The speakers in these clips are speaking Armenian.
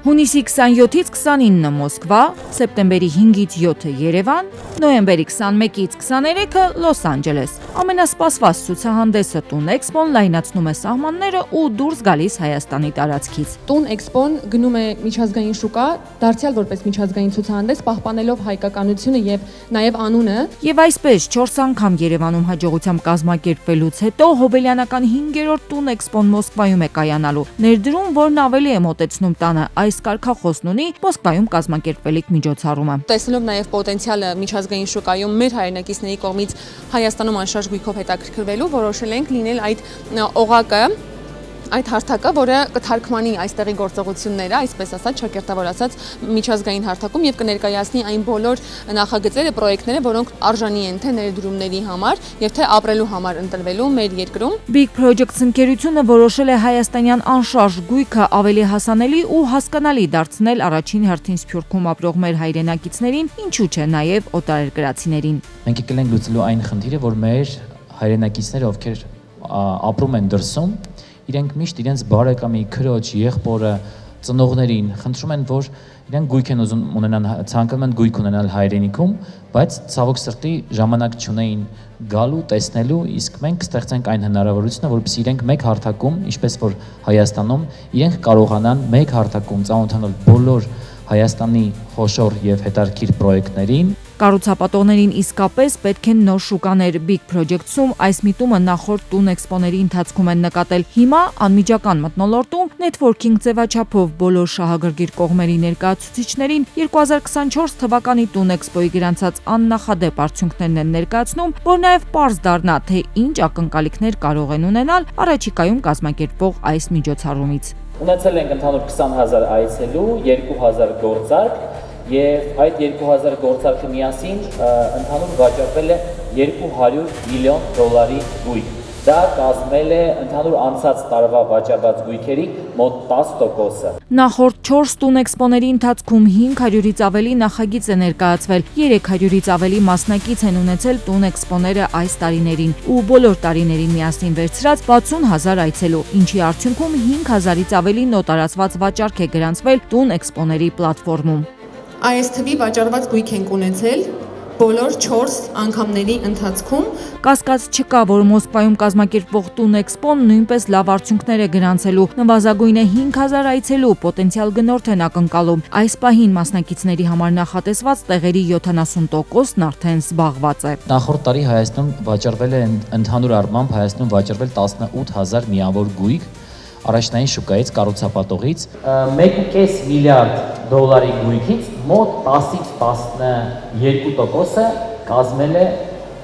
Հունիսի 27-ից 29 Մոսկվա, սեպտեմբերի 5-ից 7 Երևան, նոյեմբերի 21-ից 23 Լոս Անջելես։ Ամենասպասված ցուցահանդեսը Տուն Էքսպոն լայնացնում է սահմանները ու դուրս գալիս Հայաստանի տարածքից։ Տուն Էքսպոն գնում է միջազգային շուկա, դարձյալ որպես միջազգային ցուցահանդես, պահպանելով հայկականությունը եւ նաեւ անունը։ Եվ այսպես 4 անգամ Երևանում հաջողությամբ կազմակերպվելուց հետո Հոբելյանական 5-րդ Տուն Էքսպոն Մոսկվայում է կայանալու։ Ներդրում, որն ավելի է մոտեցնում տանը, այս կարգախոսն ունի Մոսկվայում կազմակերպվելիք միջոցառումը։ Տեսնելով նաև պոտենցիալը միջազգային շուկայում մեր հայրենակիցների կողմից Հայաստանում անշարժ գույքով հետաքրքրվելու, որոշել ենք լինել այդ օղակը, այդ հարթակը, որը կթարգմանի այստեղի գործողությունները, այսպես ասած, ճակերտավոր ասած, միջազգային հարթակում եւ կներկայացնի այն բոլոր նախագծերը, պրոյեկտները, որոնք արժանի են թե ներդրումների համար եւ թե ապրելու համար ընտրվելու մեր երկրում։ Big Projects ընկերությունը որոշել է հայաստանյան անշարժ գույքը ավելի հասանելի ու հասկանալի դարձնել առաջին հերթին Սփյուռքում ապրող մեր հայրենակիցներին, ինչու՞ չէ նաեւ օտարերկրացիներին։ Մենք եկել ենք լուծելու այն խնդիրը, որ մեր հայրենակիցները, ովքեր ապրում են դրսում, իրենք միշտ իրենց բարեկամի, քրոջ, եղբորը, ծնողներին խնդրում են, որ իրենք գույք են ուզում ունենան, ցանկանում են գույք ունենալ հայրենիքում, բայց ցավոք սրտի ժամանակ չունեին գալու, տեսնելու, իսկ մենք կստեղծենք այն հնարավորությունը, որպեսզի իրենք մեկ հարթակում, ինչպես որ Հայաստանում, իրենք կարողանան մեկ հարթակում ծանոթանալ բոլոր Հայաստանի խոշոր եւ հետաքրքիր պրոյեկտներին։ Կառուցապատողներին իսկապես պետք են նոր շուկաներ։ Big Projects-ում այս միտումը նախորդ Տուն Էքսպոների ընթացքում են նկատել։ Հիմա անմիջական մթնոլորտում նեթվորքինգ ձևաչափով բոլոր շահագրգիռ կողմերի ներկայացուցիչներին 2024 թվականի Տուն Էքսպոյի գրանցած աննախադեպ արդյունքներն են ներկայացնում, որ նաև պարզ դառնա, թե ինչ ակնկալիքներ կարող են ունենալ առաջիկայում կազմակերպվող այս միջոցառումից։ Ունեցել ենք ընդհանուր 20,000 այցելու, 2,000 գործարք եւ այդ 2,000 գործարքը միասին ընդհանուր վաճառվել է $200 միլիոն գույք։ Դա կազմել է ընդհանուր անցած տարվա վաճառված գույքերի մոտ 10%-ը։ Նախորդ 4 Տուն Էքսպոների ընթացքում 500-ից ավելի նախագիծ է ներկայացվել, 300-ից ավելի մասնակից են ունեցել Տուն Էքսպոները այս տարիներին ու բոլոր տարիներին միասին վերցրած 60,000 այցելու, ինչի արդյունքում 5,000-ից ավելի նոտարացված վաճառք է գրանցվել Տուն Էքսպոների պլատֆորմում։ Այս թվի վաճառված գույք ենք ունեցել բոլոր 4 անգամների ընթացքում։ Կասկած չկա, որ Մոսկվայում կազմակերպվող Տուն Էքսպոն նույնպես լավ արդյունքներ է գրանցելու։ Նվազագույնը 5,000 այցելու պոտենցիալ գնորդ են ակնկալում։ Այս պահին մասնակիցների համար նախատեսված տեղերի 70%-ն արդեն զբաղված է։ Նախորդ տարի Հայաստանում վաճառվել է ընդհանուր առմամբ Հայաստանում վաճառվել 18,000 միավոր գույք առաջնային շուկայից, կառուցապատողից, $1.5 միլիարդ գույքից մոտ 10-ից 12%-ը կազմել է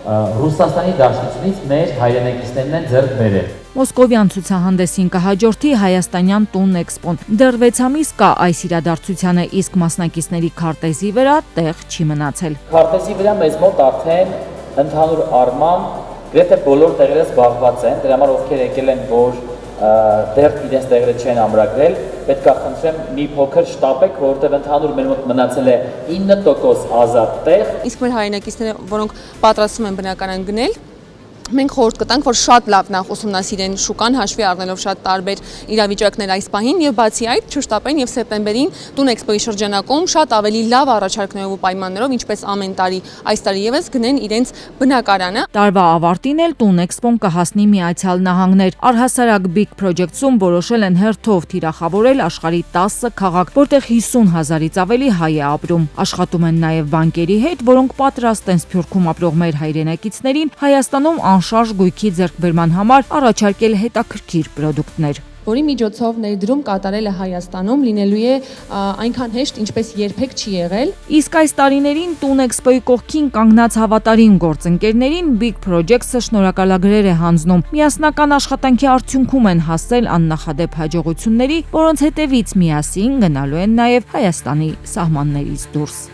Ռուսաստանի Դաշնությունից մեր հայրենակիցներն են ձեռք բերել։ Մոսկովյան ցուցահանդեսին կհաջորդի հայաստանյան Տուն Էքսպոն։ Դեռ 6 ամիս կա այս իրադարձությանը, իսկ մասնակիցների քարտեզի վրա տեղ չի մնացել։ Քարտեզի վրա մեզ մոտ արդեն ընդհանուր առմամբ գրեթե բոլոր տեղերը զբաղված են, դրա համար ովքեր եկել են, որ դեռ իրենց տեղերը չեն ամրագրել, պետք է խնդրեմ մի փոքր շտապեք, որովհետև ընդհանուր մեր մոտ մնացել է 9% ազատ տեղ։ Իսկ մեր հայրենակիցները, որոնք պատրաստվում են բնականon գնել, մենք խորհուրդ կտանք, որ շատ լավ նախ ուսումնասիրեն շուկան, հաշվի առնելով շատ տարբեր իրավիճակներ այս պահին եւ բացի այդ չշտապեն եւ սեպտեմբերին Տուն Էքսպոյի շրջանակում շատ ավելի լավ առաջարկներով ու պայմաններով, ինչպես ամեն տարի, այս տարի եւս գնեն իրենց բնակարանը։ Տարվա ավարտին էլ Տուն Էքսպոն կհասնի Միացյալ Նահանգներ։ Առհասարակ Big Projects-ում որոշել են հերթով թիրախավորել աշխարհի 10 քաղաք, որտեղ 50,000-ից ավելի հայ է ապրում։ Աշխատում են նաեւ բանկերի հետ, որոնք պատրաստ են Սփյուռքում ապրող մեր հայրենակիցներին Հայաստանում անշարժ գույքի ձեռքբերման համար առաջարկել հետաքրքիր պրոդուկտներ, որի միջոցով ներդրում կատարելը Հայաստանում լինելու է այնքան հեշտ, ինչպես երբեք չի եղել։ Իսկ այս տարիներին Տուն Էքսպոյի կողքին կանգնած հավատարիմ գործընկերներին Big Projects-ը շնորհակալագրեր է հանձնում։ Միասնական աշխատանքի արդյունքում են հասել աննախադեպ հաջողությունների, որոնց հետևից միասին գնալու են նաև Հայաստանի սահմաններից դուրս։